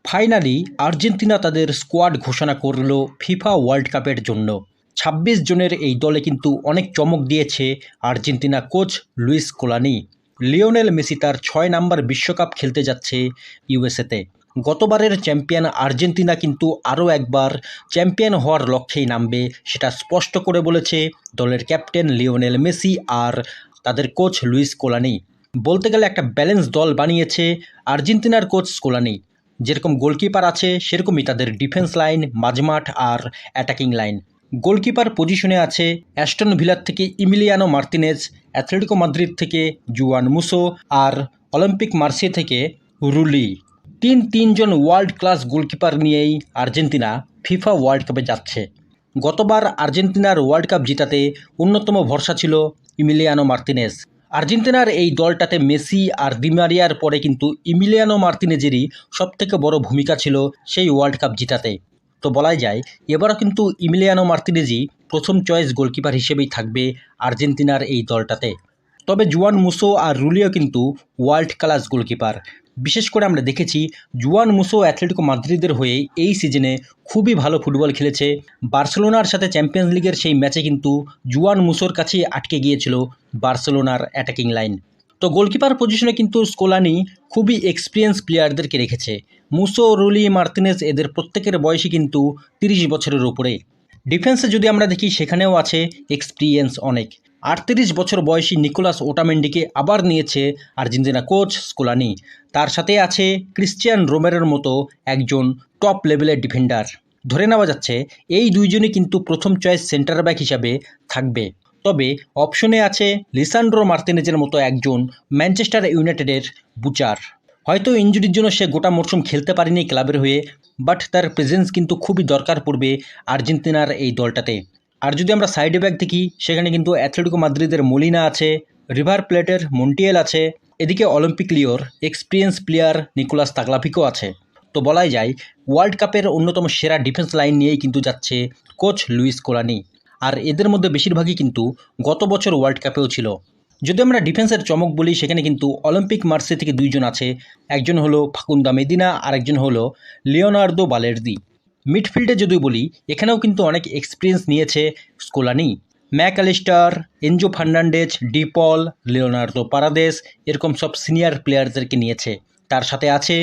Finally Argentina তাদের squad ঘোষণা করল ফিফা ওয়ার্ল্ড কাপের জন্য। ২৬ জনের এই দলে কিন্তু অনেক চমক দিয়েছে Argentina coach Luis Scaloni. Lionel Messi তার ৬ নম্বর বিশ্বকাপ খেলতে যাচ্ছে ইউএসএতে। গতবারের চ্যাম্পিয়ন আর্জেন্টিনা কিন্তু আরও একবার চ্যাম্পিয়ন হওয়ার লক্ষ্যেই নামবে, সেটা স্পষ্ট করে বলেছে দলের ক্যাপ্টেন লিওনেল মেসি আর তাদের কোচ লুইস স্কোলানি। বলতে গেলে একটা ব্যালেন্স দল বানিয়েছে আর্জেন্টিনার কোচ স্কোলানি। যেরকম গোলকিপার আছে সেরকমই তাদের ডিফেন্স লাইন, মাঝমাঠ আর অ্যাটাকিং লাইন। গোলকিপার পজিশনে আছে অ্যাস্টন ভিলার থেকে ইমিলিয়ানো মার্তিনেজ, অ্যাথলেটিকো মাদ্রিদ থেকে জুয়ান মুসো আর অলিম্পিক মার্সে থেকে রুলি। তিনজন ওয়ার্ল্ড ক্লাস গোলকিপার নিয়েই আর্জেন্টিনা ফিফা ওয়ার্ল্ড কাপে যাচ্ছে। গতবার আর্জেন্টিনার ওয়ার্ল্ড কাপ জেতাতে অন্যতম ভরসা ছিল ইমিলিয়ানো মার্তিনেজ। আর্জেন্টিনার এই দলটাতে মেসি আর দি মারিয়ার পরে কিন্তু ইমিলিয়ানো মার্তিনেজেরই সবথেকে বড় ভূমিকা ছিল সেই ওয়ার্ল্ড কাপ জেতাতে। তো বলাই যায় এবারও কিন্তু ইমিলিয়ানো মার্তিনেজই প্রথম চয়েস গোলকিপার হিসেবেই থাকবে আর্জেন্টিনার এই দলটাতে। তবে জুয়ান মুসো আর রুলিও কিন্তু ওয়ার্ল্ড ক্লাস গোলকিপার। বিশেষ করে আমরা দেখেছি জুয়ান মুসো অ্যাথলেটিকো মাদ্রিদের হয়ে এই সিজনে খুবই ভালো ফুটবল খেলেছে। বার্সেলোনার সাথে চ্যাম্পিয়ন্স লিগের সেই ম্যাচে কিন্তু জুয়ান মুসোর কাছেই আটকে গিয়েছিল বার্সেলোনার অ্যাটাকিং লাইন। তো গোলকিপার পজিশনে কিন্তু স্কোলানি খুবই এক্সপিরিয়েন্স প্লেয়ারদেরকে রেখেছে। মুসো, রুলি, মার্তিনেজ এদের প্রত্যেকের বয়সই কিন্তু ৩০ বছরের উপরে। ডিফেন্সে যদি আমরা দেখি সেখানেও আছে এক্সপিরিয়েন্স অনেক। ৩৮ বছর বয়সী নিকোলাস ওটামেন্ডিকে আবার নিয়েছে আর্জেন্টিনা কোচ স্কোলানি। তার সাথে আছে ক্রিশ্চিয়ান রোমেরোর মতো একজন টপ লেভেলের ডিফেন্ডার। ধরে নেওয়া যাচ্ছে এই দুইজনই কিন্তু প্রথম চয়েস সেন্টার ব্যাক হিসাবে থাকবে। তবে অপশনে আছে লিসান্ড্রো মার্তিনেজের মতো একজন ম্যানচেস্টার ইউনাইটেডের বুচার। হয়তো ইনজুরির জন্য সে গোটা মরশুম খেলতে পারেনি ক্লাবের হয়ে, বাট তার প্রেজেন্স কিন্তু খুবই দরকার পড়বে আর্জেন্টিনার এই দলটাতে। আর যদি আমরা সাইডে ব্যাক দেখি সেখানে কিন্তু অ্যাথলেটিকো মাদ্রিদের মোলিনা আছে, রিভার প্লেটের মন্টিয়েল আছে, এদিকে অলিম্পিক লিওর এক্সপিরিয়েন্স প্লেয়ার নিকোলাস তাগলাফিকো আছে। তো বলাই যায় ওয়ার্ল্ড কাপের অন্যতম সেরা ডিফেন্স লাইন নিয়েই কিন্তু যাচ্ছে কোচ লুইস স্কোলানি। আর এদের মধ্যে বেশিরভাগই কিন্তু গত বছর ওয়ার্ল্ড কাপেও ছিল। যদি আমরা ডিফেন্সের চমক বলি সেখানে কিন্তু অলিম্পিক মার্সে থেকে দুইজন আছে, একজন হলো ফাকুন্দা মেদিনা আর একজন হলো লিওনার্দো বালের্দি। মিডফিল্ডে যদি বলি এখানেও কিন্তু অনেক এক্সপিরিয়েন্স নিয়েছে Scaloni. Mac Allister, Enzo Fernandez, De Paul, Leonardo Paredes এরকম সব সিনিয়র প্লেয়ারদেরকে নিয়েছে। তার সাথে আছে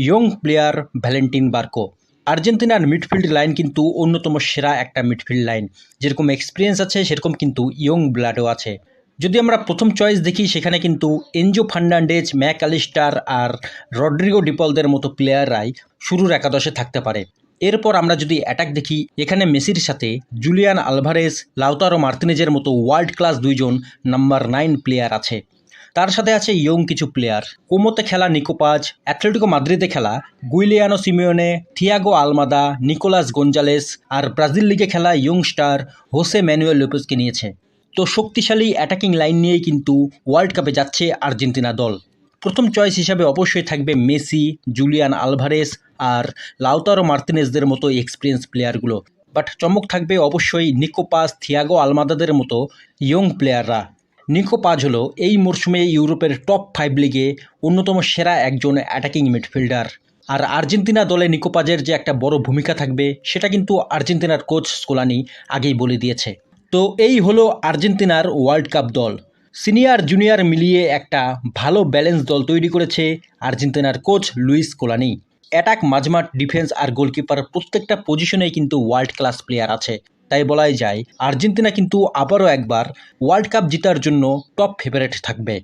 ইয়ং প্লেয়ার ভ্যালেন্টিন বার্কো। আর্জেন্টিনার মিডফিল্ড লাইন কিন্তু অন্যতম সেরা একটা মিডফিল্ড লাইন। যেরকম এক্সপিরিয়েন্স আছে সেরকম কিন্তু ইয়ং ব্লাডও আছে। যদি আমরা প্রথম চয়েস দেখি সেখানে কিন্তু এনজো ফার্নান্ডেজ, ম্যাকঅ্যালিস্টার আর রড্রিগো ডিপলদের মতো প্লেয়াররাই শুরুর একাদশে থাকতে পারে। এরপর আমরা যদি অ্যাটাক দেখি এখানে মেসির সাথে জুলিয়ান আলভারেজ, লাউতারো মার্তিনেজের মতো ওয়ার্ল্ড ক্লাস দুইজন নাম্বার 9 প্লেয়ার আছে। তার সাথে আছে ইয়ং কিছু প্লেয়ার, কোমোতে খেলা নিকোপাজ, অ্যাথলেটিকো মাদ্রিদে খেলা Giuliano Simeone, Thiago Almada, Nicolas Gonzalez আর ব্রাজিল লিগে খেলা ইয়ং স্টার হোসে ম্যানুয়েল লোপেজকে নিয়েছে। তো শক্তিশালী অ্যাটাকিং লাইন নিয়েই কিন্তু ওয়ার্ল্ড কাপে যাচ্ছে আর্জেন্টিনা দল। প্রথম চয়েস হিসাবে অবশ্যই থাকবে মেসি, জুলিয়ান আলভারেজ আর লাউতারো মার্তিনেজদের মতো এক্সপিরিয়েন্স প্লেয়ারগুলো। বাট চমক থাকবে অবশ্যই নিকোপাজ, থিয়াগো আলমাদাদের মতো ইয়ং প্লেয়াররা। নিকোপাজ হলো এই মরশুমে ইউরোপের টপ 5 লিগে অন্যতম সেরা একজন অ্যাটাকিং মিডফিল্ডার। আর আর্জেন্টিনা দলে নিকোপাজের যে একটা বড় ভূমিকা থাকবে সেটা কিন্তু আর্জেন্টিনার কোচ স্কোলানি আগেই বলে দিয়েছে। তো এই হলো আর্জেন্টিনার ওয়ার্ল্ড কাপ দল। সিনিয়র জুনিয়র মিলিয়ে একটা ভালো ব্যালেন্স দল তৈরি করেছে আর্জেন্টিনার কোচ লুইস স্কোলানি। অ্যাটাক, মাঝমাঠ, ডিফেন্স আর গোলকিপার প্রত্যেকটা পজিশনেই কিন্তু ওয়ার্ল্ড ক্লাস প্লেয়ার আছে। তাই বলাই যায় আর্জেন্টিনা কিন্তু আবারও একবার ওয়ার্ল্ড কাপ জেতার জন্য টপ ফেভারিট থাকবে।